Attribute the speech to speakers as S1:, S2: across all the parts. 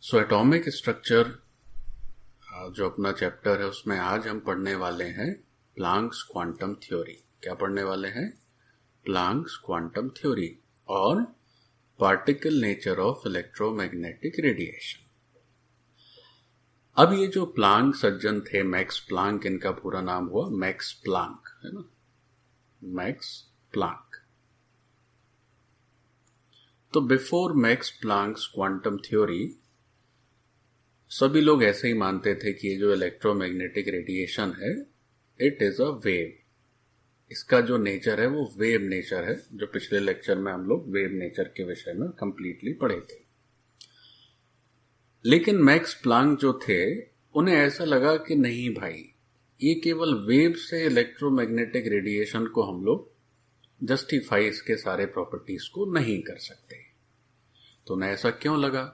S1: So atomic structure जो अपना chapter है उसमें आज हम पढ़ने वाले हैं प्लांक्स क्वांटम थ्योरी। क्या पढ़ने वाले हैं? प्लांक्स क्वांटम थ्योरी और particle nature of electromagnetic radiation. अब ये जो प्लांक सज्जन थे, मैक्स प्लांक इनका पूरा नाम हुआ, मैक्स प्लांक है ना, मैक्स प्लांक। तो before max Planck's quantum theory सभी लोग ऐसे ही मानते थे कि ये जो इलेक्ट्रोमैग्नेटिक रेडिएशन है इट इज अ वेव। इसका जो नेचर है वो वेव नेचर है, जो पिछले लेक्चर में हम लोग वेव नेचर के विषय में कंप्लीटली पढ़े थे। लेकिन मैक्स प्लांक जो थे उन्हें ऐसा लगा कि नहीं भाई, ये केवल वेव से इलेक्ट्रोमैग्नेटिक रेडिएशन को हम लोग जस्टिफाई इसके सारे प्रॉपर्टीज को नहीं कर सकते। तो उन्हें ऐसा क्यों लगा,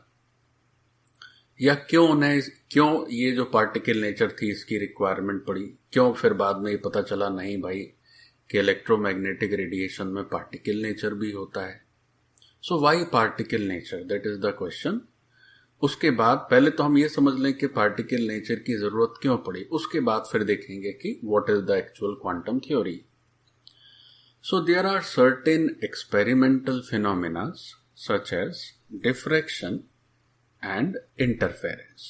S1: या क्यों ये जो पार्टिकल नेचर थी इसकी रिक्वायरमेंट पड़ी, क्यों फिर बाद में ये पता चला नहीं भाई कि इलेक्ट्रोमैग्नेटिक रेडिएशन में पार्टिकल नेचर भी होता है। So why particle nature, that is the question. उसके बाद पहले तो हम ये समझ लें कि पार्टिकल नेचर की जरूरत क्यों पड़ी, उसके बाद फिर देखेंगे कि what is the actual quantum theory. So there are certain experimental phenomena such as diffraction and interference.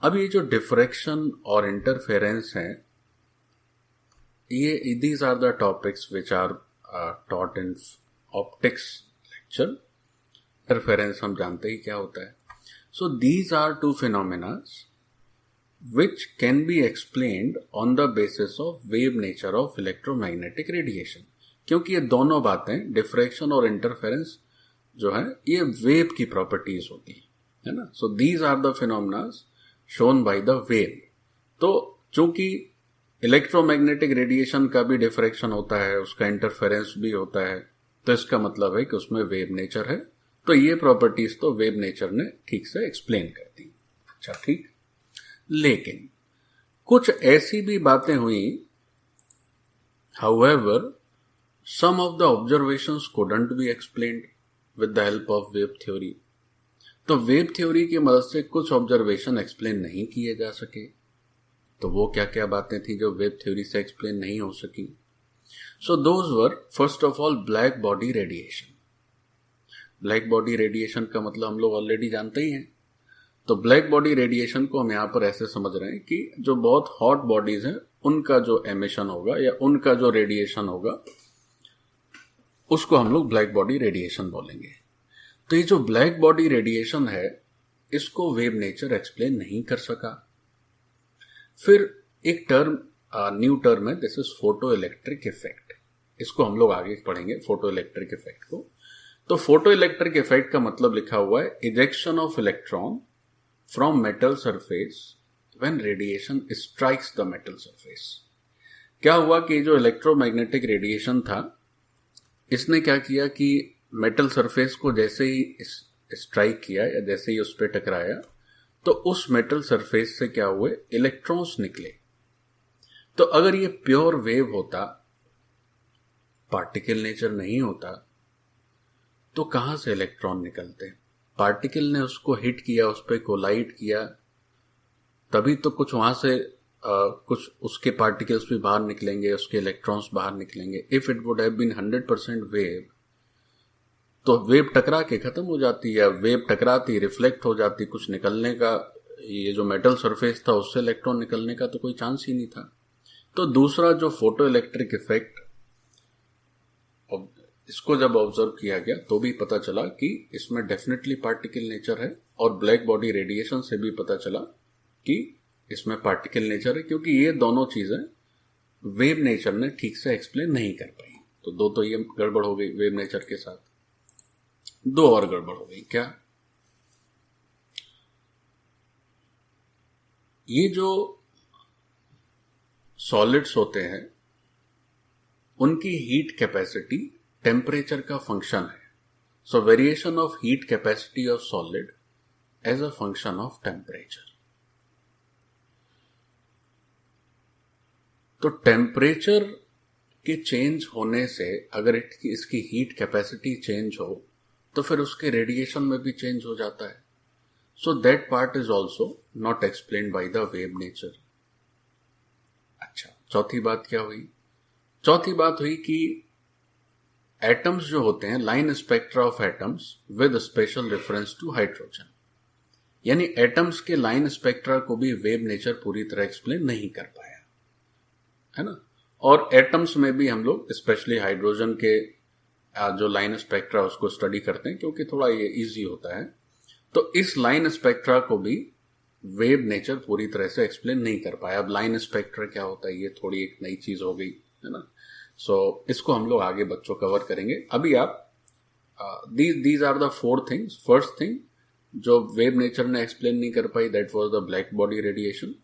S1: अब ये जो डिफ्रैक्शन और इंटरफेरेंस है, ये these are the topics which are taught in optics lecture. Interference हम जानते ही क्या होता है। So these are two phenomena which can be explained on the basis of wave nature of electromagnetic radiation। क्योंकि ये दोनों बातें, डिफ्रैक्शन और इंटरफेरेंस जो है, ये वेव की प्रॉपर्टीज होती है ना। So these are the phenomena shown by the wave. तो चूंकि इलेक्ट्रोमैग्नेटिक रेडिएशन का भी डिफ्रैक्शन होता है, उसका इंटरफेरेंस भी होता है, तो इसका मतलब है कि उसमें वेव नेचर है। तो ये प्रॉपर्टीज तो वेव नेचर ने ठीक से एक्सप्लेन कर दी। अच्छा ठीक, लेकिन कुछ ऐसी भी बातें हुई, however some of the observations couldn't be explained with the help of wave theory। तो वेव थ्योरी की मदद से कुछ ऑब्जर्वेशन एक्सप्लेन नहीं किए जा सके। तो वो क्या क्या बातें थी जो वेव थ्योरी से एक्सप्लेन नहीं हो सकी? So those were first of all black body radiation. Black body radiation का मतलब हम लोग ऑलरेडी जानते ही हैं। तो ब्लैक बॉडी रेडिएशन को हम यहां पर ऐसे समझ रहे हैं कि जो बहुत हॉट बॉडीज हैं उनका जो एमिशन होगा या उनका जो रेडिएशन होगा उसको हम लोग ब्लैक बॉडी रेडिएशन बोलेंगे। तो ये जो ब्लैक बॉडी रेडिएशन है इसको वेव नेचर एक्सप्लेन नहीं कर सका। फिर एक टर्म, न्यू टर्म है, this is photo electric effect. इसको हम लोग आगे पढ़ेंगे, फोटो इलेक्ट्रिक इफेक्ट को। तो फोटो इलेक्ट्रिक इफेक्ट का मतलब लिखा हुआ है ejection of electron from metal surface when radiation strikes the metal surface. क्या हुआ कि जो इलेक्ट्रोमैग्नेटिक रेडिएशन था इसने क्या किया कि मेटल सरफेस को जैसे ही स्ट्राइक किया या जैसे ही उस पर टकराया तो उस मेटल सरफेस से क्या हुए, इलेक्ट्रॉन्स निकले। तो अगर ये प्योर वेव होता, पार्टिकल नेचर नहीं होता, तो कहां से इलेक्ट्रॉन निकलते? पार्टिकल ने उसको हिट किया, उस पर कोलाइड किया, तभी तो कुछ वहां से कुछ उसके पार्टिकल्स भी बाहर निकलेंगे, उसके इलेक्ट्रॉन्स बाहर निकलेंगे। If it would have been 100% wave, तो वेव टकरा के खत्म हो जाती, या वेव टकराती रिफ्लेक्ट हो जाती, कुछ निकलने का, ये जो मेटल सरफेस था उससे इलेक्ट्रॉन निकलने का तो कोई चांस ही नहीं था। तो दूसरा जो फोटो इलेक्ट्रिक इफेक्ट, इसको जब ऑब्जर्व किया गया तो भी पता चला कि इसमें डेफिनेटली पार्टिकल नेचर है, और ब्लैक बॉडी रेडिएशन से भी पता चला कि इसमें पार्टिकल नेचर है, क्योंकि ये दोनों चीजें वेव नेचर ने ठीक से एक्सप्लेन नहीं कर पाई। तो दो तो ये गड़बड़ हो गई वेव नेचर के साथ, दो और गड़बड़ हो गई। क्या? ये जो सॉलिड्स होते हैं उनकी हीट कैपेसिटी टेम्परेचर का फंक्शन है। So variation of heat capacity of solid as a function of temperature. तो टेम्परेचर के चेंज होने से अगर इसकी हीट कैपेसिटी चेंज हो तो फिर उसके रेडिएशन में भी चेंज हो जाता है। So that part is also not explained bye the wave nature. अच्छा, चौथी बात क्या हुई? चौथी बात हुई कि एटम्स जो होते हैं, line spectra of atoms with special reference to hydrogen, यानी एटम्स के लाइन स्पेक्ट्रा को भी वेव नेचर पूरी तरह एक्सप्लेन नहीं कर पाया, है ना। और एटम्स में भी हम लोग स्पेशली हाइड्रोजन के जो लाइन स्पेक्ट्रा उसको स्टडी करते हैं, क्योंकि थोड़ा ये इजी होता है। तो इस लाइन स्पेक्ट्रा को भी वेव नेचर पूरी तरह से एक्सप्लेन नहीं कर पाया। अब लाइन स्पेक्ट्रा क्या होता है, ये थोड़ी एक नई चीज हो गई, है ना। सो इसको हम लोग आगे बच्चों कवर करेंगे। अभी आप these are the 4 things. First thing जो वेव नेचर ने एक्सप्लेन नहीं कर पाई, that was the black body radiation.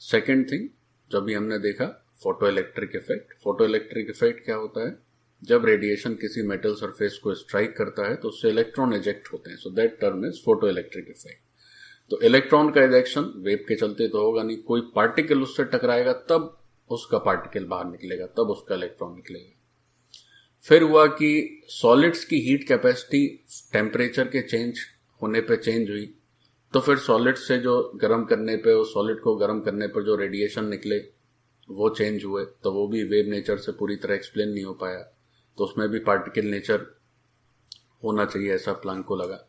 S1: Second thing जो भी हमने देखा, photoelectric effect. Photoelectric effect क्या होता है? जब रेडिएशन किसी मेटल सरफेस को स्ट्राइक करता है तो उससे इलेक्ट्रॉन इजेक्ट होते हैं, so that term is photo electric effect. तो इलेक्ट्रॉन का इजेक्शन वेव के चलते तो होगा नहीं, कोई पार्टिकल उससे टकराएगा तब उसका पार्टिकल बाहर निकलेगा, तब उसका इलेक्ट्रॉन निकलेगा। फिर हुआ कि सॉलिड्स की हीट कैपेसिटी टेम्परेचर के चेंज होने पे चेंज हुई, तो फिर सॉलिड से जो गर्म करने पे, उस सॉलिड को गर्म करने पर जो रेडिएशन निकले वो चेंज हुए, तो वो भी वेव नेचर से पूरी तरह एक्सप्लेन नहीं हो पाया। तो उसमें भी पार्टिकल नेचर होना चाहिए, ऐसा प्लांक को लगा।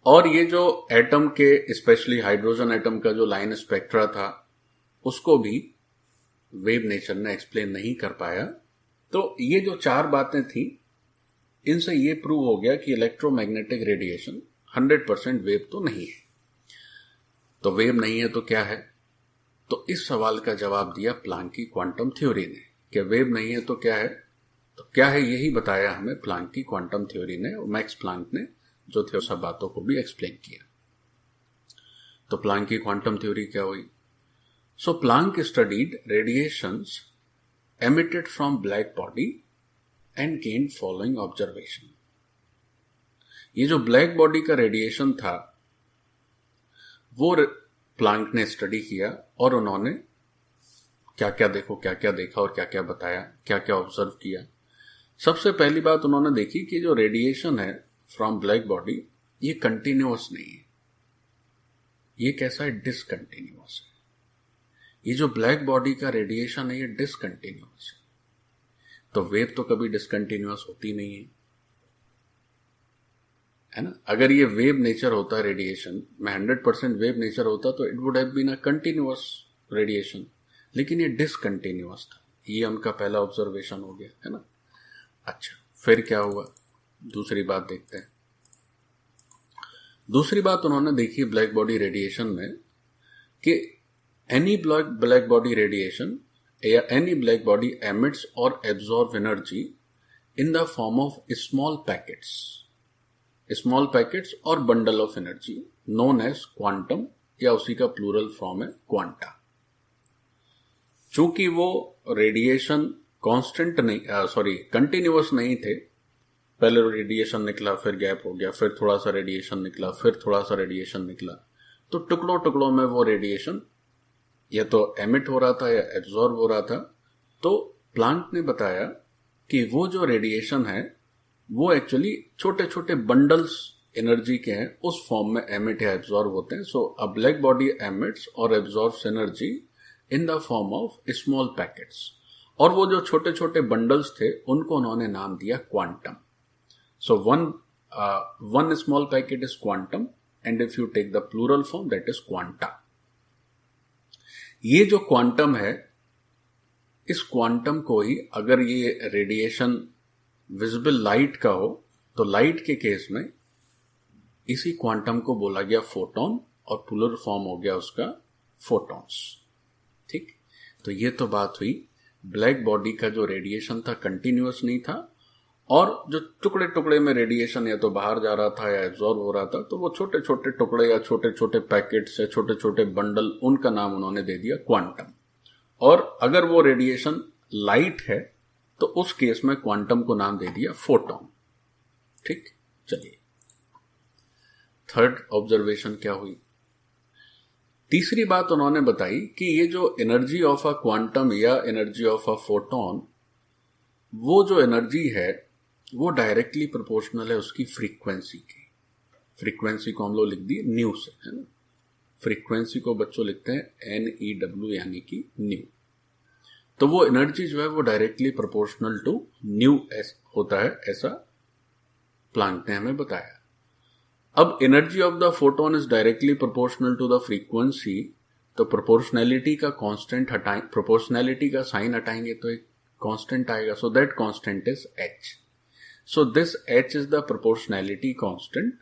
S1: और ये जो एटम के, स्पेशली हाइड्रोजन एटम का जो लाइन स्पेक्ट्रा था, उसको भी वेव नेचर ने एक्सप्लेन नहीं कर पाया। तो ये जो 4 बातें थी, इनसे ये प्रूव हो गया कि इलेक्ट्रोमैग्नेटिक रेडिएशन 100% वेव तो नहीं है। तो वेव नहीं है तो क्या है? तो इस सवाल का जवाब दिया प्लांक की क्वांटम थ्योरी ने। कि वेव नहीं है तो क्या है? तो क्या है, यही बताया हमें प्लांक की क्वांटम थ्योरी ने, और मैक्स प्लांक ने जो थे सब बातों को भी एक्सप्लेन किया। तो प्लांक की क्वांटम थ्योरी क्या हुई? So Planck studied radiations emitted from black body and gained following observation. ये जो ब्लैक बॉडी का रेडिएशन था वो प्लांक ने स्टडी किया, और उन्होंने क्या क्या देखा और क्या क्या बताया, क्या क्या ऑब्जर्व किया। सबसे पहली बात उन्होंने देखी कि जो रेडिएशन है फ्रॉम ब्लैक बॉडी, ये कंटिन्यूअस नहीं है। ये कैसा है? डिसकंटिन्यूअस है। ये जो ब्लैक बॉडी का रेडिएशन है ये डिसकंटिन्यूअस है। तो वेव तो कभी डिसकंटिन्यूअस होती नहीं है ना। अगर ये वेव नेचर होता रेडिएशन में, 100% वेव नेचर होता तो it would have been a continuous radiation, लेकिन ये डिसकंटिन्यूअस था। ये उनका पहला ऑब्जर्वेशन हो गया, है ना। अच्छा, फिर क्या हुआ? दूसरी बात देखते हैं। दूसरी बात उन्होंने देखी ब्लैक बॉडी रेडिएशन में कि एनी ब्लैक बॉडी रेडिएशन या एनी ब्लैक बॉडी एमिट्स और absorb energy in the form of small packets और bundle of energy known as quantum, या उसी का प्लूरल फॉर्म है क्वांटा। चूंकि वो रेडिएशन कंटिन्यूअस नहीं थे, पहले रेडिएशन निकला, फिर गैप हो गया, फिर थोड़ा सा रेडिएशन निकला, फिर थोड़ा सा रेडिएशन निकला, तो टुकड़ों टुकड़ों में वो रेडिएशन या तो एमिट हो रहा था या एब्जॉर्ब हो रहा था। तो प्लांक ने बताया कि वो जो रेडिएशन है वो एक्चुअली छोटे छोटे बंडल्स एनर्जी के हैं, उस फॉर्म में एमिट या एब्जॉर्ब होते हैं। सो अ ब्लैक बॉडी एमिट्स और absorbs energy in the form of small packets, और वो जो छोटे छोटे बंडल्स थे उनको उन्होंने नाम दिया quantum. So one small packet is quantum, and if you take the plural form that is quanta. ये जो क्वांटम है, इस क्वांटम को ही, अगर ये रेडिएशन विजिबल लाइट का हो तो लाइट के केस में इसी क्वांटम को बोला गया फोटोन, और प्लूरल फॉर्म हो गया उसका फोटॉन्स। ठीक, तो ये तो बात हुई ब्लैक बॉडी का जो रेडिएशन था कंटिन्यूअस नहीं था, और जो टुकड़े टुकड़े में रेडिएशन या तो बाहर जा रहा था या एब्जॉर्ब हो रहा था, तो वो छोटे छोटे टुकड़े या छोटे छोटे पैकेट्स या छोटे छोटे बंडल, उनका नाम उन्होंने दे दिया क्वांटम। और अगर वो रेडिएशन लाइट है तो उस केस में क्वांटम को नाम दे दिया फोटॉन। ठीक, चलिए थर्ड ऑब्जर्वेशन क्या हुई? तीसरी बात उन्होंने बताई कि ये जो एनर्जी ऑफ अ क्वांटम या एनर्जी ऑफ अ फोटॉन, वो जो एनर्जी है वो डायरेक्टली प्रोपोर्शनल है उसकी फ्रीक्वेंसी की। फ्रीक्वेंसी को हम लोग लिख दिए न्यू से, है ना। फ्रीक्वेंसी को बच्चों लिखते हैं NEW यानी कि न्यू। तो वो एनर्जी जो है वो डायरेक्टली प्रोपोर्शनल टू न्यू होता है, ऐसा प्लैंक ने हमें बताया। अब energy of the photon is directly proportional to the frequency, तो प्रोपोर्शनैलिटी का कांस्टेंट हटाएं, प्रोपोर्शनैलिटी का साइन हटाएंगे तो एक कांस्टेंट आएगा, so that constant is H। So this H is the proportionality constant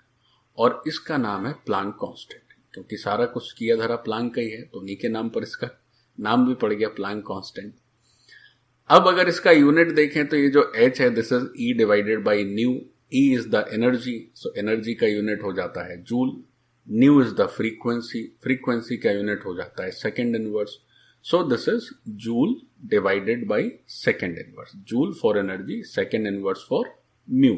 S1: और इसका नाम है प्लैंक कांस्टेंट, क्योंकि सारा कुछ किया धरा प्लैंक का ही है, तो उन्हीं के नाम पर इसका नाम भी पड़ गया प्लैंक कांस्टेंट। अब अगर इसका यूनिट देखें तो ये जो H है this is E divided by new. E is the energy, so energy का यूनिट हो जाता है joule. New is the frequency, frequency का यूनिट हो जाता है second inverse, so this is joule divided by second inverse. Joule for energy, second inverse for mu,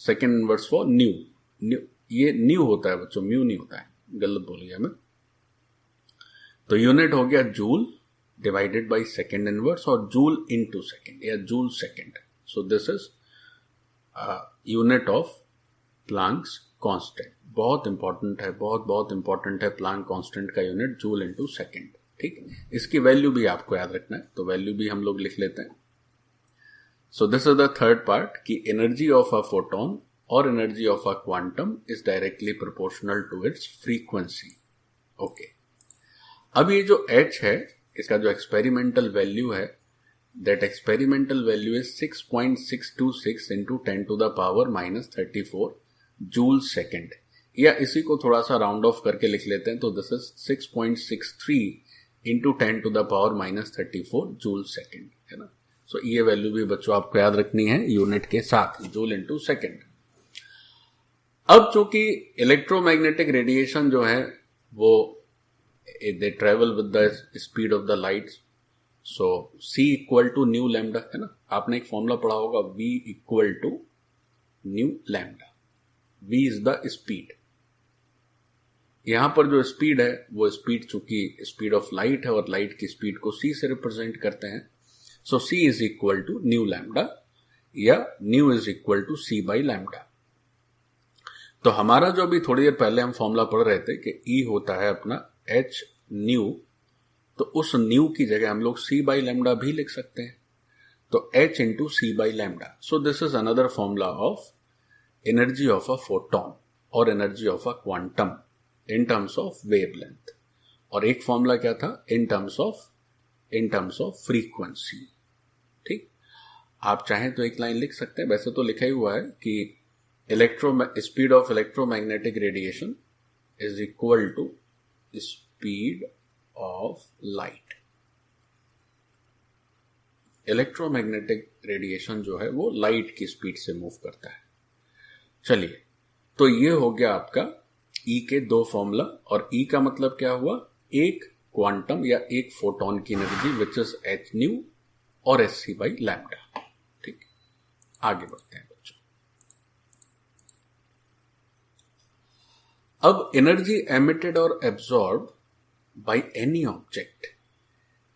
S1: second inverse for new. ये new होता है बच्चों, म्यू नहीं होता है, गलत बोल गया मैं। तो यूनिट हो गया joule divided by second inverse और जूल इनटू सेकेंड या joule second. So this is unit of Planck's constant. बहुत इंपॉर्टेंट है, बहुत बहुत इंपॉर्टेंट है प्लैंक कांस्टेंट का यूनिट जूल इनटू सेकेंड। ठीक, इसकी वैल्यू भी आपको याद रखना है, तो वैल्यू भी हम लोग लिख लेते हैं। So this is the third part कि एनर्जी ऑफ अ फोटोन और energy of a quantum is directly proportional to its frequency. Okay, अब ये जो H है इसका जो एक्सपेरिमेंटल वैल्यू है, that experimental value is 6.626 into 10 to the power -34 joule second, या इसी को थोड़ा सा राउंड ऑफ करके लिख लेते हैं, तो this is 6.63 into 10 to the power -34 joule second, है ना। सो ये वैल्यू भी बच्चों आपको याद रखनी है यूनिट के साथ, जूल इंटू सेकेंड। अब चूंकि इलेक्ट्रोमैग्नेटिक रेडिएशन जो है वो they travel with the speed of the light, so C equal to nu lambda, है ना। आपने एक फॉर्मूला पढ़ा होगा V equal to nu lambda. V is the speed. यहां पर जो स्पीड है वो स्पीड चूंकि स्पीड ऑफ लाइट है और लाइट की स्पीड को C से रिप्रेजेंट करते हैं, so C is equal to nu lambda या nu is equal to C by lambda. तो हमारा जो अभी थोड़ी देर पहले हम फॉर्मूला पढ़ रहे थे कि E होता है अपना H न्यू, तो उस न्यू की जगह हम लोग C बाई लैम्डा भी लिख सकते हैं, तो H into C by lambda. So this is another formula of energy of a photon और energy of a quantum in terms of wavelength. और एक फॉर्मूला क्या था, इन टर्म्स ऑफ फ्रीक्वेंसी। ठीक, आप चाहें तो एक लाइन लिख सकते हैं, वैसे तो लिखा ही हुआ है कि speed of electromagnetic radiation is equal to speed of light. Electromagnetic radiation जो है वो लाइट की स्पीड से मूव करता है। चलिए, तो ये हो गया आपका E के दो फॉर्मूला, और E का मतलब क्या हुआ, एक क्वांटम या एक फोटोन की energy which is H new और SC बाई लैम्डा। ठीक, आगे बढ़ते हैं बच्चों। अब एनर्जी एमिटेड और absorb by any object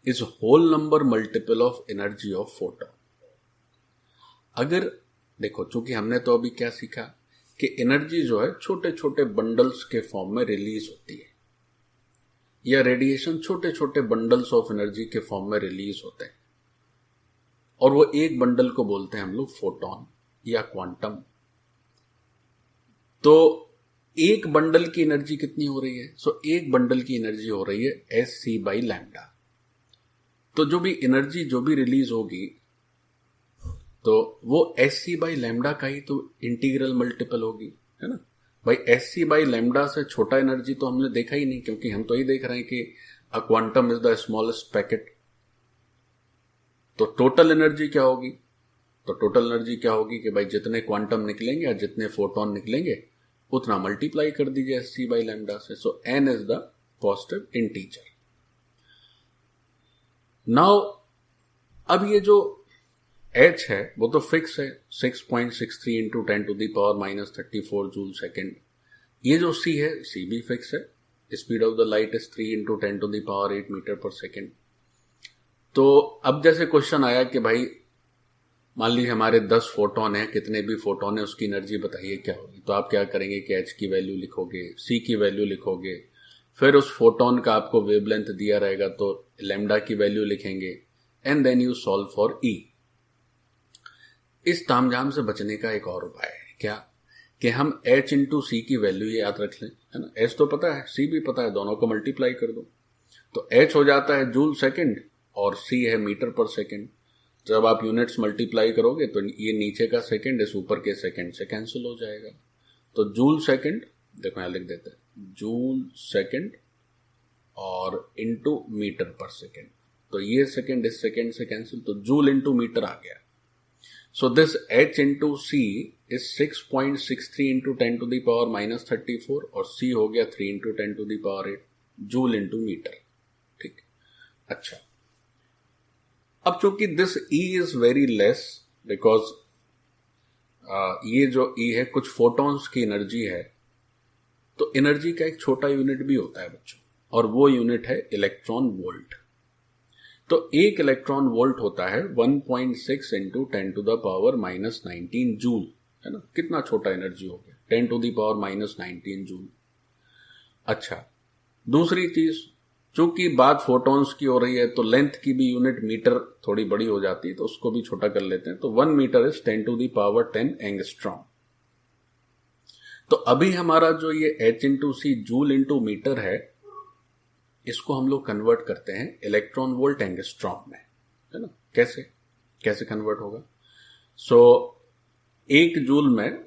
S1: is whole number multiple of energy of photon। अगर देखो, चूंकि हमने तो अभी क्या सीखा कि एनर्जी जो है छोटे छोटे बंडल्स के फॉर्म में रिलीज होती है, या रेडिएशन छोटे छोटे बंडल्स ऑफ एनर्जी के फॉर्म में रिलीज होते हैं, और वो एक बंडल को बोलते हैं हम लोग फोटोन या क्वांटम। तो एक बंडल की एनर्जी कितनी हो रही है, सो एक बंडल की एनर्जी हो रही है SC बाई लैम्डा। तो जो भी एनर्जी जो भी रिलीज होगी तो वो SC बाई लैम्डा का ही तो इंटीग्रल मल्टीपल होगी, है ना भाई। SC बाई लैम्डा से छोटा एनर्जी तो हमने देखा ही नहीं, क्योंकि हम तो ही देख रहे हैं कि अ quantum is the smallest packet. तो टोटल एनर्जी क्या होगी, तो टोटल एनर्जी क्या होगी कि भाई जितने क्वांटम निकलेंगे या जितने फोटोन निकलेंगे उतना मल्टीप्लाई कर दीजिए SC बाई लैम्डा से। सो n is the positive integer. Now अब ये जो H है वो तो फिक्स है, 6.63 into 10 to the power -34 joule second. ये जो C है, C भी फिक्स है, speed of the light is 3 into 10 to the power 8 metre per second. तो अब जैसे क्वेश्चन आया कि भाई मान लीजिए हमारे 10 फोटोन है, कितने भी फोटोन है उसकी एनर्जी बताइए क्या होगी। तो आप क्या करेंगे कि एच की वैल्यू लिखोगे, सी की वैल्यू लिखोगे, फिर उस फोटोन का आपको वेवलेंथ दिया रहेगा तो लैम्डा की वैल्यू लिखेंगे, and then you solve for E. इस तामझाम से बचने का एक और उपाय है, क्या कि हम एच इंटू सी की वैल्यू याद रख लें, है ना। एच तो पता है, सी भी पता है, दोनों को मल्टीप्लाई कर दो तो एच हो जाता है जूल सेकंड और सी है मीटर पर सेकंड। जब आप यूनिट्स मल्टीप्लाई करोगे तो ये नीचे का सेकंड इस ऊपर के सेकंड से कैंसिल हो जाएगा। तो जूल सेकंड, देखो यहां लिख देते हैं, जूल सेकंड और इनटू मीटर पर सेकंड। तो ये सेकंड इस सेकंड से कैंसिल, तो जूल इनटू मीटर आ गया। So this H into C is 6.63 into 10 to the power minus 34 और सी हो गया 3 into 10 to the power 8 joule into metre. ठीक, अच्छा। अब चूंकि this E is very less because ये जो ई है कुछ फोटॉन्स की एनर्जी है, तो एनर्जी का एक छोटा यूनिट भी होता है बच्चों, और वो यूनिट है इलेक्ट्रॉन वोल्ट। तो एक इलेक्ट्रॉन वोल्ट होता है 1.6 into 10 to the power minus 19 joule, है ना। कितना छोटा एनर्जी हो गया, 10 to the power minus 19 joule. अच्छा, दूसरी चीज, चूंकि बात फोटॉन्स की हो रही है तो लेंथ की भी यूनिट मीटर थोड़ी बड़ी हो जाती है, तो उसको भी छोटा कर लेते हैं। तो 1 metre is 10 to the power 10 angstrom. तो अभी हमारा जो ये H into C joule into metre है, इसको हम लोग कन्वर्ट करते हैं इलेक्ट्रॉन वोल्ट एंगस्ट्रॉम में, है ना। कैसे कैसे कन्वर्ट होगा? सो एक जूल में,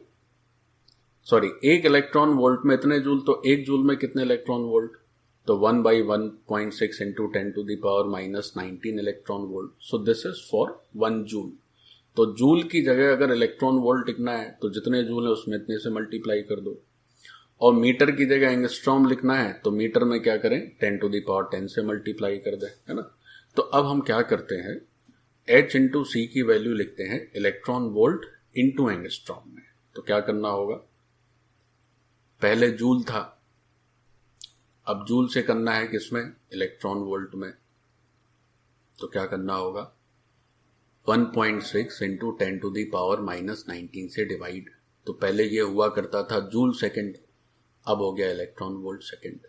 S1: सॉरी, एक इलेक्ट्रॉन वोल्ट में इतने जूल, तो एक जूल में कितने इलेक्ट्रॉन वोल्ट? तो 1 by 1.6 into 10 to the power minus 19 electron volt. So this is for 1 joule. तो जूल की जगह अगर इलेक्ट्रॉन वोल्ट लिखना है तो जितने जूल है उसमें इतने से मल्टीप्लाई कर दो, और मीटर की जगह एंगस्ट्रॉम लिखना है तो मीटर में क्या करें, 10 टू द पावर 10 से मल्टीप्लाई कर दें, है ना। तो अब हम क्या करते हैं, एच इंटू सी की वैल्यू लिखते हैं इलेक्ट्रॉन वोल्ट इंटू एंगस्ट्रॉम में। तो क्या करना होगा, पहले जूल था, अब जूल से करना है किसमें, इलेक्ट्रॉन वोल्ट में। तो क्या करना होगा, 1.6 into 10 to the power minus 19 से डिवाइड। तो पहले ये हुआ करता था जूल सेकंड, अब हो गया इलेक्ट्रॉन वोल्ट सेकंड।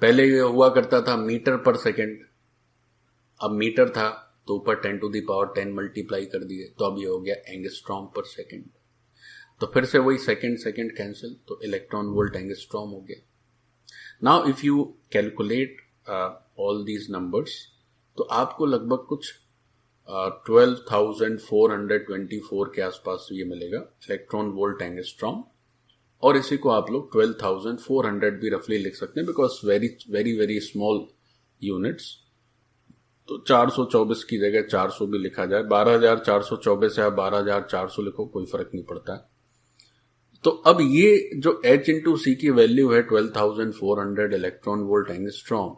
S1: पहले ये हुआ करता था मीटर पर सेकंड, अब मीटर था तो ऊपर 10 टू द पावर 10 मल्टीप्लाई कर दिए, तो अब ये हो गया एंगस्ट्रॉम पर सेकंड। तो फिर से वही सेकंड सेकंड कैंसिल, तो इलेक्ट्रॉन वोल्ट एंगस्ट्रॉम हो गया। Now if you calculate all these numbers, तो आपको लगभग कुछ 12,424 के आसपास ये मिलेगा इलेक्ट्रॉन वोल्ट एंगस्ट्रॉम। और इसी को आप लोग 12,400 भी रफली लिख सकते हैं because very very very small units. तो 424 की जगह 400 भी लिखा जाए, 12,424 या 12,400 लिखो, कोई फर्क नहीं पड़ता है। तो अब ये जो H इंटू सी की वैल्यू है 12,400 इलेक्ट्रॉन वोल्ट एंगस्ट्रॉम,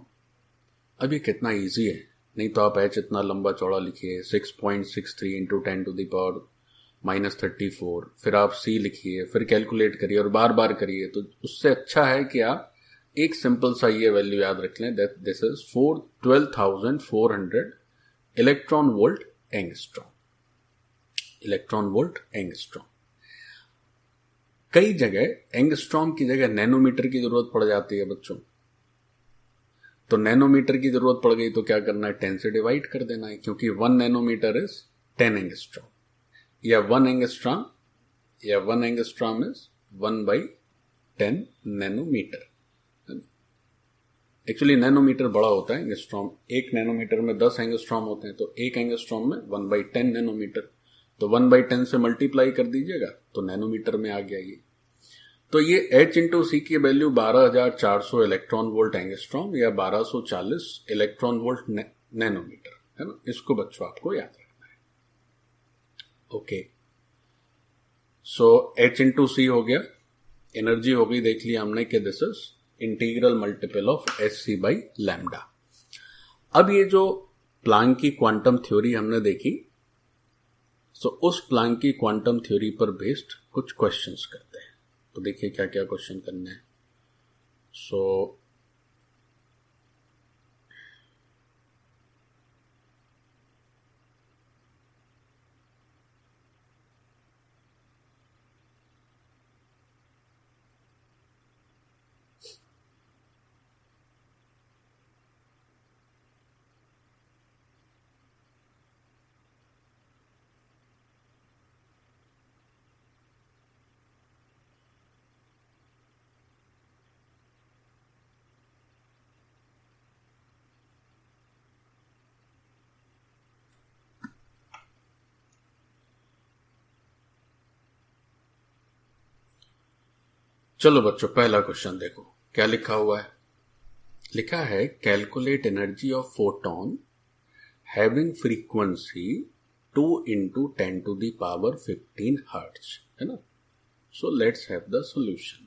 S1: अब ये कितना इजी है। नहीं तो आप H इतना लंबा चौड़ा लिखिए 6.63 into 10 to the power minus 34, फिर आप C लिखिए, फिर कैलकुलेट करिए और बार बार करिए। तो उससे अच्छा है कि आप एक सिंपल सा ये वैल्यू याद रख लें, that this is 12,400 electron volt angstrom. Electron volt angstrom. कई जगह एंगस्ट्रॉम की जगह नैनोमीटर की जरूरत पड़ जाती है बच्चों। तो नैनोमीटर की जरूरत पड़ गई तो क्या करना है, 10 से डिवाइड कर देना है, क्योंकि 1 नैनोमीटर इज 10 एंगस्ट्रॉम, या 1 angstrom is 1 by 10 nanometre. Actually nanometre बड़ा होता है, एंगस्ट्रॉम एक नैनोमीटर में 10 एंगस्ट्रॉम होते हैं, तो एक एंगस्ट्रॉम में 1 by 10 नैनोमीटर। तो 1 by 10 से मल्टीप्लाई कर दीजिएगा तो नैनोमीटर में आ गया ये। तो ये H इंटू सी की वैल्यू 12,400 इलेक्ट्रॉन वोल्ट एंगस्ट्रॉम या 1240 इलेक्ट्रॉन वोल्ट नैनोमीटर, है ना। इसको बच्चों आपको याद रखना है। Okay, so H into C हो गया, एनर्जी हो गई, देख लिया हमने कि this is integral multiple of H C by lambda. अब ये जो प्लैंक की क्वांटम थ्योरी हमने देखी, सो उस प्लैंक की क्वांटम थ्योरी पर बेस्ड कुछ क्वेश्चंस करते हैं। तो देखिए क्या क्या क्वेश्चन करने हैं। सो चलो बच्चों, पहला क्वेश्चन देखो क्या लिखा हुआ है। लिखा है calculate energy of photon having frequency 2 into 10 to the power 15 hertz, है ना। So let's have the solution.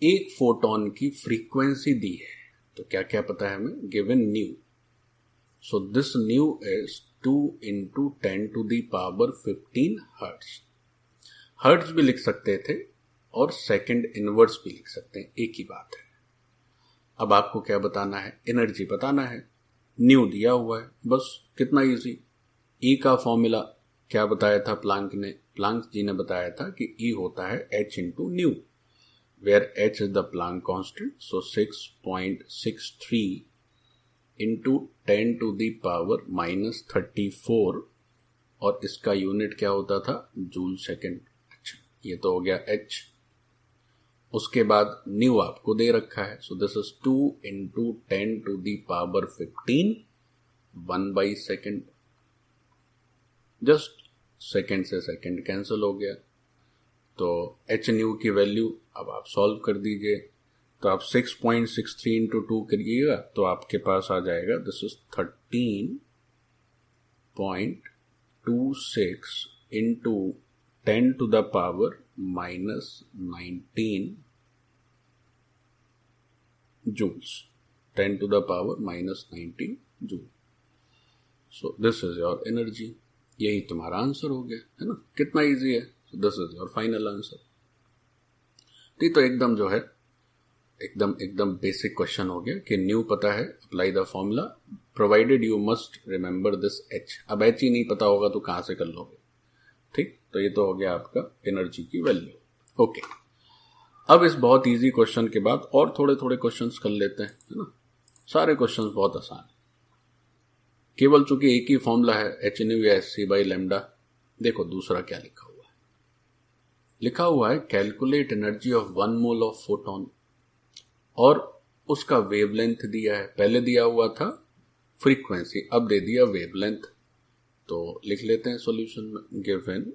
S1: एक फोटोन की फ्रीक्वेंसी दी है, तो क्या क्या पता है हमें, given new. So this new is 2 into 10 to the power 15 hertz. Hertz भी लिख सकते थे और सेकंड इनवर्स भी लिख सकते हैं, एक ही बात है। अब आपको क्या बताना है, एनर्जी बताना है। न्यू दिया हुआ है, बस कितना इजी। ई का फॉर्मूला क्या बताया था प्लांक जी ने बताया था कि ई होता है h into nu, where h is the Planck constant. So 6.63 into 10 to the power -34, और इसका यूनिट क्या होता था, जूल सेकेंड। अच्छा, ये तो हो गया h। उसके बाद न्यू आपको दे रखा है, so this is 2 into 10 to the power 15 1/सेकेंड। जस्ट सेकेंड से सेकेंड कैंसिल हो गया, तो एच न्यू की वैल्यू अब आप सॉल्व कर दीजिए। तो आप 6.63 इंटू 2 करिएगा तो आपके पास आ जाएगा, this is 13.26 into 10 to the power -19 joules, 10 to the power -19 joule. So this is your energy. यही तुम्हारा आंसर हो गया, है ना। कितना इजी है। So this is your final answer. ठीक, तो एकदम जो है एकदम बेसिक क्वेश्चन हो गया कि न्यू पता है, apply the formula, provided you must remember this H. अब एच ही नहीं पता होगा तो कहां से कर लोगे। ठीक, तो ये तो हो गया आपका एनर्जी की वैल्यू। ओके, अब इस बहुत इजी क्वेश्चन के बाद और थोड़े थोड़े क्वेश्चंस कर लेते हैं, है ना। सारे क्वेश्चंस बहुत आसान, केवल चूंकि एक ही फॉर्मूला है, एच न्यू या एस सी बाई लेमडा। देखो दूसरा क्या लिखा हुआ है। लिखा हुआ है calculate energy of 1 mole of photon, और उसका वेवलेंथ दिया है। पहले दिया हुआ था फ्रीक्वेंसी, अब दे दिया वेवलेंथ। तो लिख लेते हैं सॉल्यूशन में। गिवन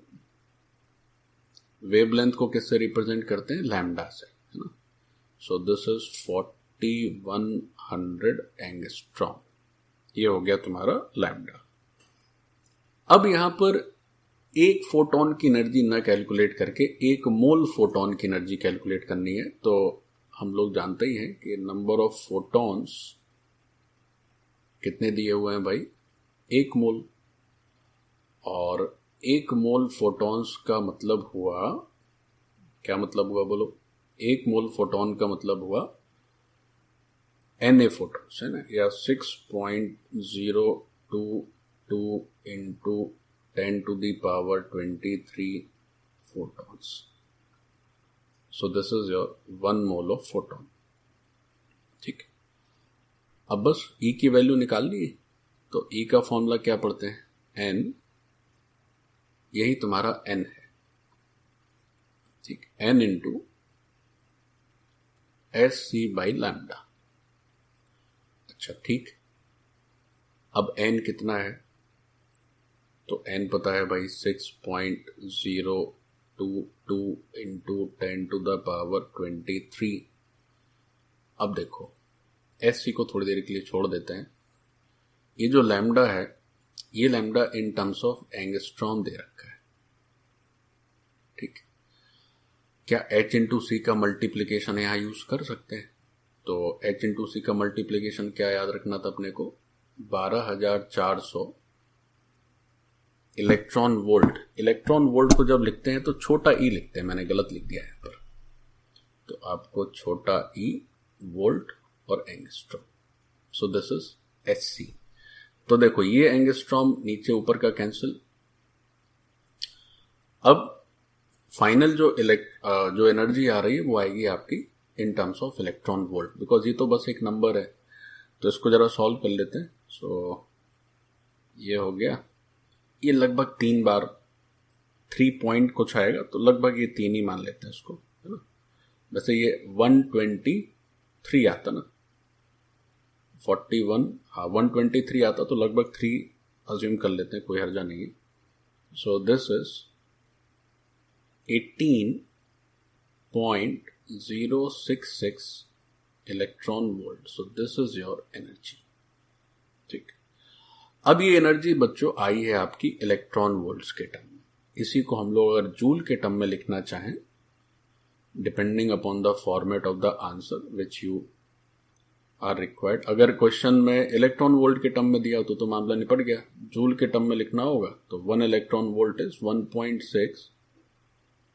S1: वेवलेंथ को किससे रिप्रेजेंट करते हैं, लैम्डा से, है ना। So this is 4100 angstrom. ये हो गया तुम्हारा लैम्डा। अब यहां पर एक फोटोन की एनर्जी ना कैलकुलेट करके एक मोल फोटोन की एनर्जी कैलकुलेट करनी है। तो हम लोग जानते ही हैं कि नंबर ऑफ फोटॉन्स कितने दिए हुए हैं भाई, 1 मोल। और 1 मोल फोटॉन्स का मतलब हुआ, क्या मतलब हुआ बोलो, 1 मोल फोटोन का मतलब हुआ Na फोटॉन्स, है ना, या 6.022 into 10 to the power 23 photons. So this is your 1 mole of photon. ठीक, अब बस E की वैल्यू निकालनी है। तो E का फॉर्मूला क्या पढ़ते हैं, N, यही तुम्हारा N है। ठीक, N into S C by lambda. अच्छा ठीक, अब n कितना है, तो n पता है भाई 6.022 इंटू 10 to the पावर 23। अब देखो एस सी को थोड़ी देर के लिए छोड़ देते हैं। ये जो लैम्डा है, ये lambda in terms of angstrom दे रखा है। ठीक, क्या h इंटू सी का मल्टीप्लीकेशन यहां यूज कर सकते हैं। तो h इंटू सी का मल्टीप्लीकेशन क्या याद रखना था अपने को, 12400 इलेक्ट्रॉन वोल्ट। इलेक्ट्रॉन वोल्ट को जब लिखते हैं तो छोटा ई लिखते हैं, मैंने गलत लिख दिया यहाँ पर। तो आपको छोटा ई वोल्ट और angstrom. So this is H C. तो देखो ये एंगस्ट्रॉम नीचे ऊपर का कैंसिल। अब फाइनल जो एनर्जी आ रही है वो आएगी आपकी इन terms of electron volt, because ये तो बस एक नंबर है। तो इसको जरा सॉल्व कर लेते हैं। सो ये हो गया, ये लगभग 3 बार 3 पॉइंट कुछ आएगा, तो लगभग ये 3 ही मान लेते हैं इसको, है ना। वैसे ये 123 आता ना, 41, हाँ 123 आता, तो लगभग 3 अज्यूम कर लेते हैं, कोई हर्जा नहीं है। So this is 18 0.066 electron volt. So this is your energy. ठीक, अब ये एनर्जी बच्चों आई है आपकी इलेक्ट्रॉन वोल्ट्स के टर्म में। इसी को हम लोग अगर जूल के टर्म में लिखना चाहें, depending upon the format of the answer which you are required. अगर क्वेश्चन में इलेक्ट्रॉन वोल्ट के टर्म में दिया तो मामला निपट गया। जूल के टर्म में लिखना होगा तो 1 electron volt is 1.6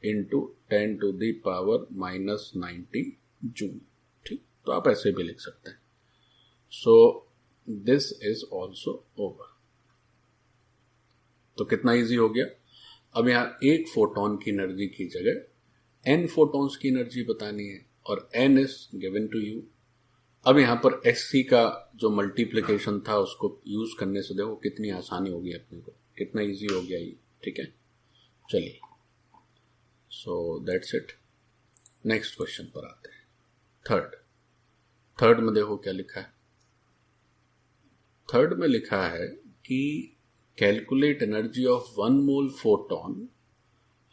S1: into 10 to the power -90 joule. ठीक, तो आप ऐसे भी लिख सकते हैं। So this is also over. तो कितना इजी हो गया। अब यहां एक फोटोन की एनर्जी की जगह n फोटॉन्स की एनर्जी बतानी है और n is given to you. अब यहां पर SC का जो मल्टीप्लिकेशन था उसको यूज करने से देखो कितनी आसानी होगी अपने को, कितना इजी हो गया ये। ठीक है, चलिए, so that's it. Next question पर आते हैं। थर्ड में देखो क्या लिखा है। थर्ड में लिखा है कि calculate energy of 1 mole photon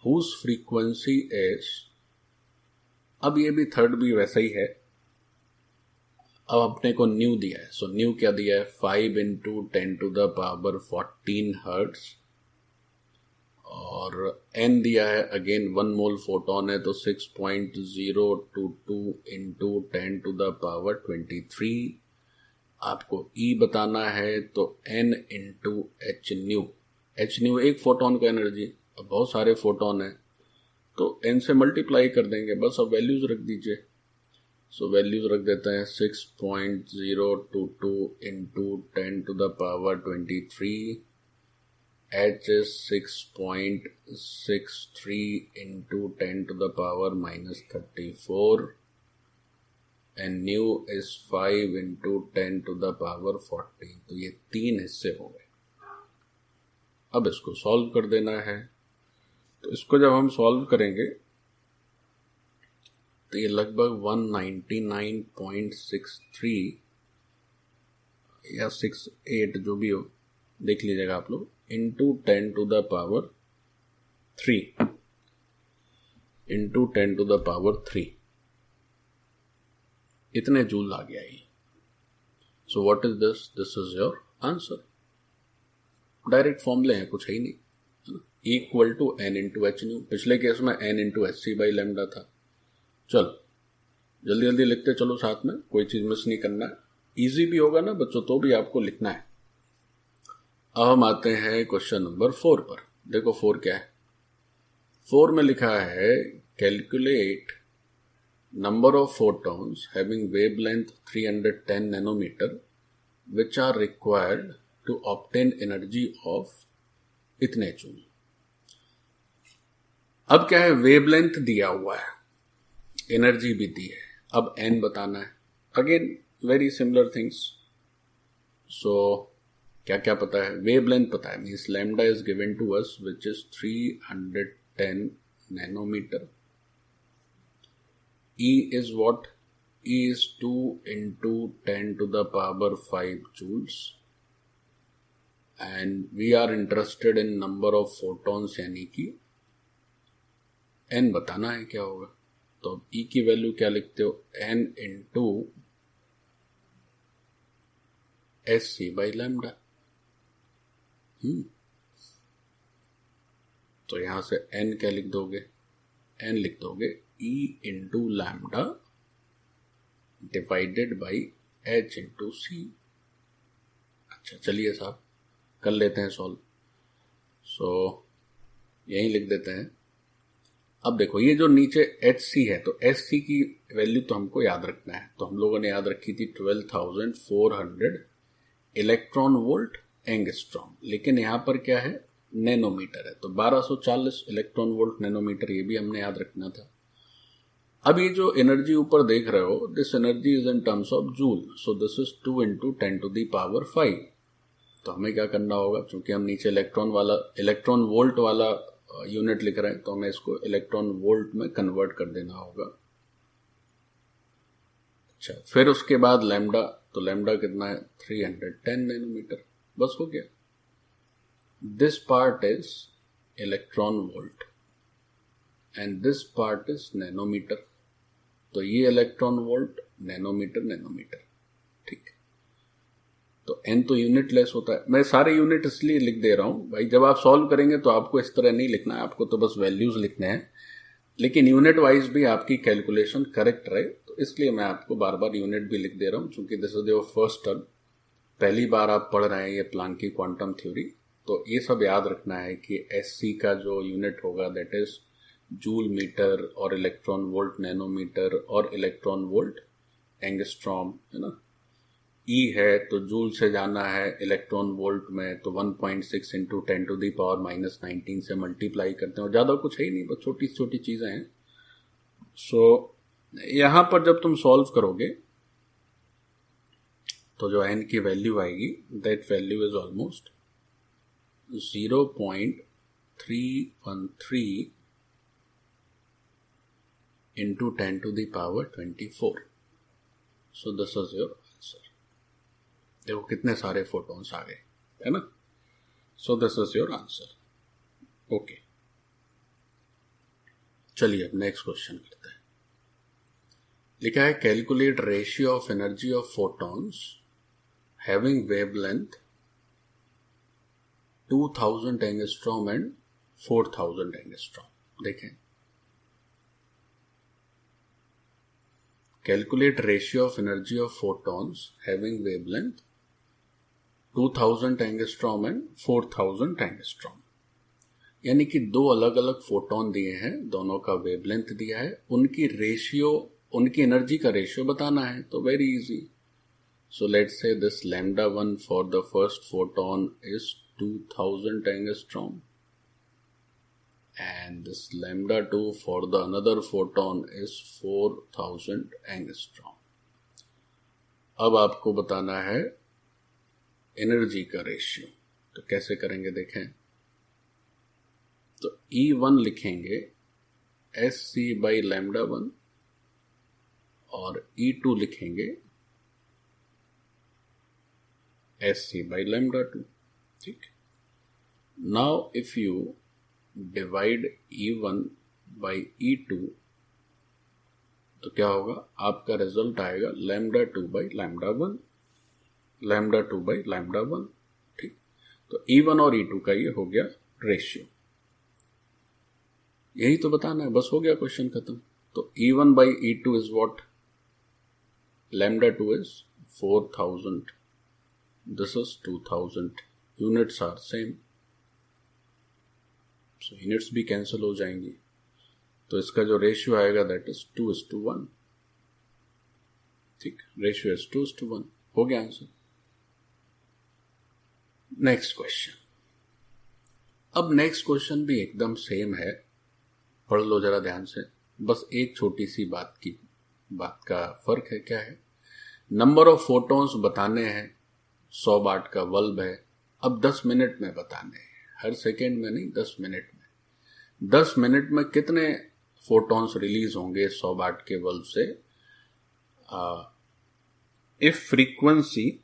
S1: whose frequency is. अब ये भी थर्ड भी वैसा ही है। अब अपने को न्यू दिया है। सो न्यू क्या दिया है, 5 into 10 to the power 14 hertz. और n दिया है अगेन 1 मोल फोटोन है तो 6.022 इंटू 10 टू द पावर 23। आपको E बताना है तो n into h new. h new एक फोटोन का एनर्जी। अब बहुत सारे फोटोन है तो n से मल्टीप्लाई कर देंगे, बस अब वैल्यूज रख दीजिए। सो वैल्यूज रख देते हैं 6.022 into 10 to the power 23। h is 6.63 into 10 to the power -34 and nu is 5 into 10 to the power 14। तो ये 3 हिस्से हो गए। अब इसको सॉल्व कर देना है। तो इसको जब हम सॉल्व करेंगे तो ये लगभग 199.63 या 68 जो भी हो देख लीजिएगा आप लोग, into 10 to the power 3 into 10 to the power 3 इतने जूल आ गया ये। So what is this, this is your answer. Direct फॉर्मूले हैं, कुछ है ही नहीं। Equal to n into H nu. पिछले केस में n into H C by lambda था। चलो जल्दी जल्दी लिखते चलो साथ में, कोई चीज मिस नहीं करना है। इजी भी होगा ना बच्चों, तो भी आपको लिखना है। अब हम आते हैं क्वेश्चन नंबर 4 पर। देखो 4 क्या है। 4 में लिखा है calculate number of photons having wavelength 310 nanometre which are required to obtain energy of इतने जूल। अब क्या है, वेवलेंथ दिया हुआ है, एनर्जी भी दी है। अब n बताना है। Again very similar things. So क्या क्या पता है, वेवलेंथ पता है, means lambda is given to us which is 310 nanometre. E is what? E is 2 into 10 to the power 5 joules and we are interested in number of photons, यानी कि n बताना है क्या होगा। तो E की वैल्यू क्या लिखते हो, n into SC by lambda। तो यहां से n क्या लिख दोगे, n लिख दोगे E into lambda divided by H into C. अच्छा चलिए साहब कर लेते हैं सॉल्व। सो यही लिख देते हैं। अब देखो ये जो नीचे HC है तो HC की वैल्यू तो हमको याद रखना है। तो हम लोगों ने याद रखी थी 12,400 इलेक्ट्रॉन वोल्ट एंगस्ट्रॉम, लेकिन यहां पर क्या है, नैनोमीटर है। तो 1240 इलेक्ट्रॉन वोल्ट नैनोमीटर, ये भी हमने याद रखना था। अब ये जो एनर्जी ऊपर देख रहे हो, this energy is in terms of joule. So this is 2 into 10 to the power 5। तो हमें क्या करना होगा, क्योंकि हम नीचे इलेक्ट्रॉन वोल्ट वाला यूनिट लिख रहे हैं, तो हमें इसको इलेक्ट्रॉन वोल्ट में कन्वर्ट कर देना होगा। अच्छा, फिर उसके बाद लैम्डा, तो लैम्डा कितना है 310 नैनोमीटर, बस हो गया। This part is electron volt and this part is nanometre. तो ये इलेक्ट्रॉन वोल्ट, नैनोमीटर, नैनोमीटर। ठीक, तो n तो यूनिट लेस होता है। मैं सारे यूनिट इसलिए लिख दे रहा हूं भाई, जब आप सॉल्व करेंगे तो आपको इस तरह नहीं लिखना है, आपको तो बस वैल्यूज लिखने हैं, लेकिन यूनिट वाइज भी आपकी कैलकुलेशन करेक्ट रहे, तो इसलिए मैं आपको बार बार यूनिट भी लिख दे रहा हूं, क्योंकि this is your first term, पहली बार आप पढ़ रहे हैं ये प्लांक की क्वांटम थ्योरी। तो ये सब याद रखना है कि SC का जो यूनिट होगा दैट इज जूल मीटर, और इलेक्ट्रॉन वोल्ट नैनोमीटर, और इलेक्ट्रॉन वोल्ट एंगस्ट्रॉम, है ना। E है तो जूल से जाना है इलेक्ट्रॉन वोल्ट में, तो 1.6 इंटू 10⁻⁻19 से मल्टीप्लाई करते हैं, और ज़्यादा कुछ है ही नहीं, बस छोटी छोटी चीज़ें हैं। सो यहाँ पर जब तुम सॉल्व करोगे तो जो n की वैल्यू आएगी that value is almost 0.313 into 10⁻24। So this is your answer. देखो कितने सारे फोटॉन्स आ गए, है ना। So this is your answer. Okay, चलिए अब नेक्स्ट क्वेश्चन करते हैं। लिखा है calculate ratio of energy of photons having wavelength 2000 angstrom and 4000 angstrom. देखें, calculate ratio of energy of photons having wavelength 2000 angstrom and 4000 angstrom, यानी कि दो अलग अलग फोटोन दिए हैं, दोनों का वेवलेंथ दिया है, उनकी रेशियो, उनकी एनर्जी का रेशियो बताना है। तो very easy. So let's say this λ1 for the first photon is 2000 angstrom and this λ2 for the another photon is 4000 angstrom। अब आपको बताना है एनर्जी का रेशियो। तो कैसे करेंगे देखें, तो E1 लिखेंगे SC बाई λ1 और E2 लिखेंगे SC बाई λ2। ठीक, now if you divide E1 by E2 तो क्या होगा, आपका रिजल्ट आएगा λ2 बाई λ1, λ2 बाई λ1। ठीक, तो E1 और E2 का ये हो गया रेशियो। यही तो बताना है, बस हो गया क्वेश्चन खत्म। तो E1 by E2 is what, λ2 is 4000, this is 2000, units are same, so units भी कैंसिल हो जाएंगी। तो इसका जो रेशियो आएगा दैट इज 2:1। ठीक, रेशियो इज 2:1, हो गया आंसर। Next question. अब नेक्स्ट क्वेश्चन भी एकदम सेम है, पढ़ लो जरा ध्यान से, बस एक छोटी सी बात का फर्क है। क्या है, नंबर ऑफ फोटॉन्स बताने हैं, 100 वाट का बल्ब है, अब 10 मिनट में बताने हैं, हर सेकेंड में नहीं, 10 मिनट में। 10 मिनट में कितने फोटॉन्स रिलीज होंगे 100 वाट के बल्ब से। If frequency,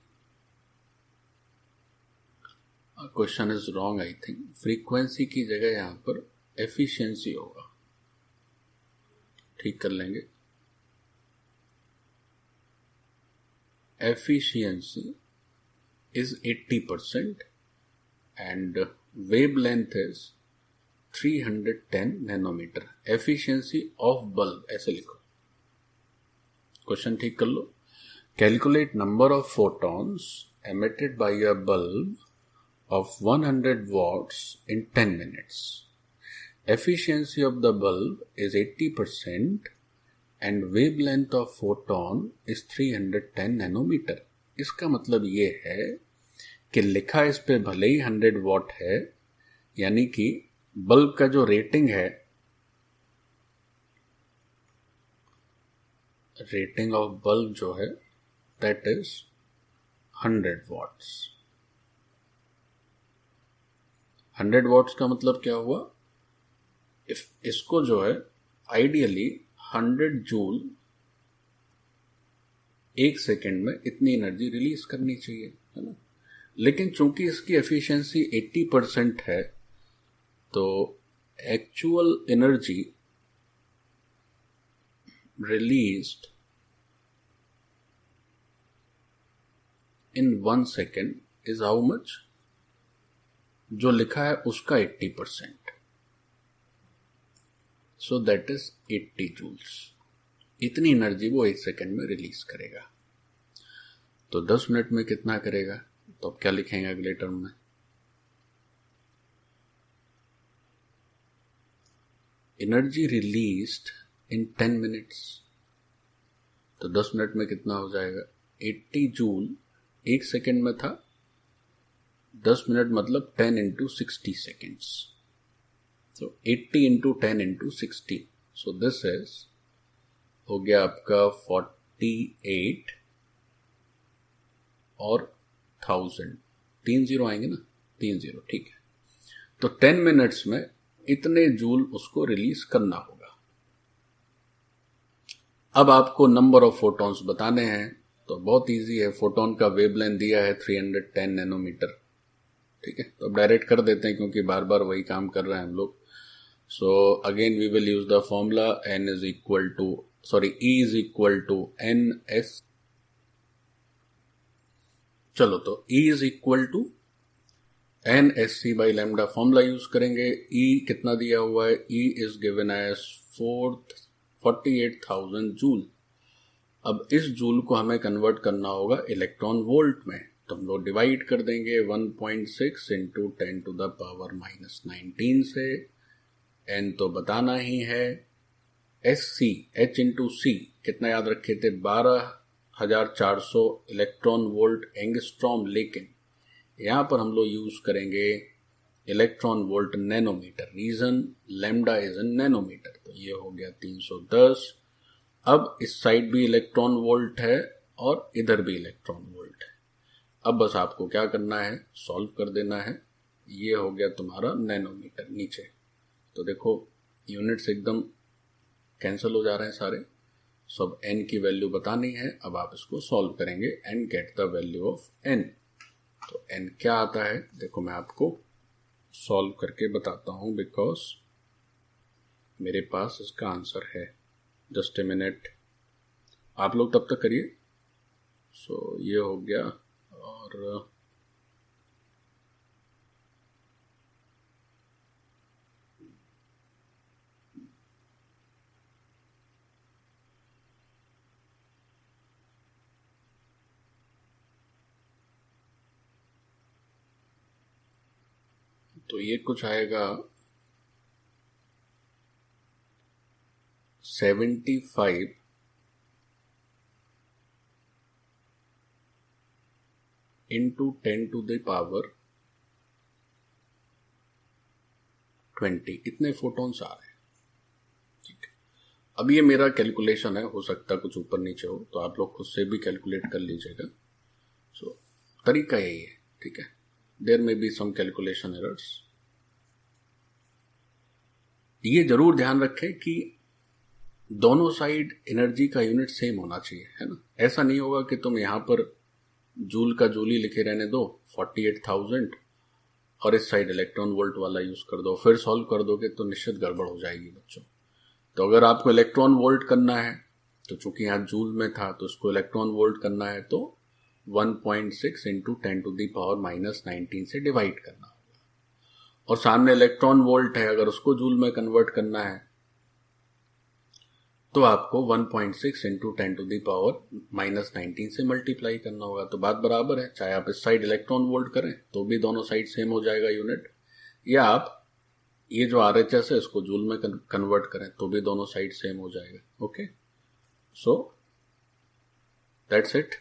S1: question is wrong I think, frequency की जगह यहां पर एफिशिएंसी होगा, ठीक कर लेंगे। Efficiency is 80% and wavelength is 310 nanometre. Efficiency of bulb ऐसे लिखो, क्वेश्चन ठीक कर लो। Calculate number of photons emitted by a bulb of 100 watts in 10 minutes. Efficiency of the bulb is 80% and wavelength of photon is 310 nanometer. इसका मतलब ये है कि लिखा इस पे भले ही 100 वॉट है, यानी कि बल्ब का जो रेटिंग है, रेटिंग ऑफ बल्ब जो है दैट इज 100 वॉट्स। 100 वॉट्स का मतलब क्या हुआ, इसको जो है आइडियली 100 जूल एक सेकेंड में इतनी एनर्जी रिलीज करनी चाहिए, है ना। लेकिन चूंकि इसकी एफिशिएंसी 80% है, तो actual energy released in 1 second is how much? जो लिखा है उसका 80%, so that is 80 joules. इतनी एनर्जी वो 1 सेकेंड में रिलीज करेगा. तो 10 मिनट में कितना करेगा? तो अब क्या लिखेंगे अगले टर्म में? Energy released in 10 minutes. तो 10 मिनट में कितना हो जाएगा? 80 जूल 1 सेकेंड में था. 10 मिनट मतलब 10 into 60 seconds. So 80 into 10 into 60. So this is हो गया आपका 48 और 1000. 3 जीरो आएंगे ना? 3 जीरो, ठीक है. तो 10 मिनट्स में इतने जूल उसको रिलीज करना होगा. अब आपको नंबर ऑफ फोटॉन्स बताने हैं. तो बहुत इजी है. फोटोन का वेवलेंथ दिया है 310 नैनोमीटर. ठीक है, तो अब डायरेक्ट कर देते हैं क्योंकि बार बार वही काम कर रहे हैं हम लोग. So again we will use the formula E is equal to NS. चलो, तो E is equal to NSC by lambda formula use करेंगे. E कितना दिया हुआ है? E is given as 48,000 joule. अब इस जूल को हमें कन्वर्ट करना होगा इलेक्ट्रॉन वोल्ट में. तो हम लोग डिवाइड कर देंगे 1.6 into 10 to the power minus 19 से. n तो बताना ही है. SC H into C कितना याद रखे थे? 12,400 इलेक्ट्रॉन वोल्ट एंगस्ट्रॉम. लेकिन यहां पर हम लोग यूज करेंगे electron volt nanometre. Reason lambda is in nanometre. तो ये हो गया 310. अब इस साइड भी इलेक्ट्रॉन वोल्ट है और इधर भी इलेक्ट्रॉन वोल्ट है. अब बस आपको क्या करना है? सॉल्व कर देना है. ये हो गया तुम्हारा नैनोमीटर नीचे. तो देखो यूनिट्स एकदम कैंसिल हो जा रहे हैं सारे. सब n की वैल्यू बतानी है. अब आप इसको सॉल्व करेंगे and get the value of n. तो n क्या आता है? देखो मैं आपको सॉल्व करके बताता हूं बिकॉज मेरे पास इसका आंसर है. जस्ट ए मिनट, आप लोग तब तक करिए. सो ये हो गया. और तो ये कुछ आएगा 75 into 10 to the power 20. इतने फोटॉन्स आ रहे हैं. ठीक है, अब ये मेरा कैलकुलेशन है. हो सकता है कुछ ऊपर नीचे हो, तो आप लोग खुद से भी कैलकुलेट कर लीजिएगा. सो तरीका यही है. ठीक है, देयर में बी सम कैलकुलेशन एरर्स. ये जरूर ध्यान रखें कि दोनों साइड एनर्जी का यूनिट सेम होना चाहिए, है ना. ऐसा नहीं होगा कि तुम यहां पर जूल का जूल ही लिखे रहने दो 48,000 और इस साइड इलेक्ट्रॉन वोल्ट वाला यूज कर दो, फिर सॉल्व कर दोगे तो निश्चित गड़बड़ हो जाएगी बच्चों. तो अगर आपको इलेक्ट्रॉन वोल्ट करना है, तो चूंकि यहां जूल में था तो इसको इलेक्ट्रॉन वोल्ट करना है, तो 1.6 into 10 to the power minus 19 से डिवाइड करना होगा. और सामने इलेक्ट्रॉन वोल्ट है, अगर उसको जूल में कन्वर्ट करना है तो आपको 1.6 into 10 to the power minus 19 से मल्टीप्लाई करना होगा. तो बात बराबर है. चाहे आप इस साइड इलेक्ट्रॉन वोल्ट करें तो भी दोनों साइड सेम हो जाएगा यूनिट, या आप ये जो RHS है इसको जूल में कन्वर्ट करें तो भी दोनों साइड सेम हो जाएगा. Okay, so that's it.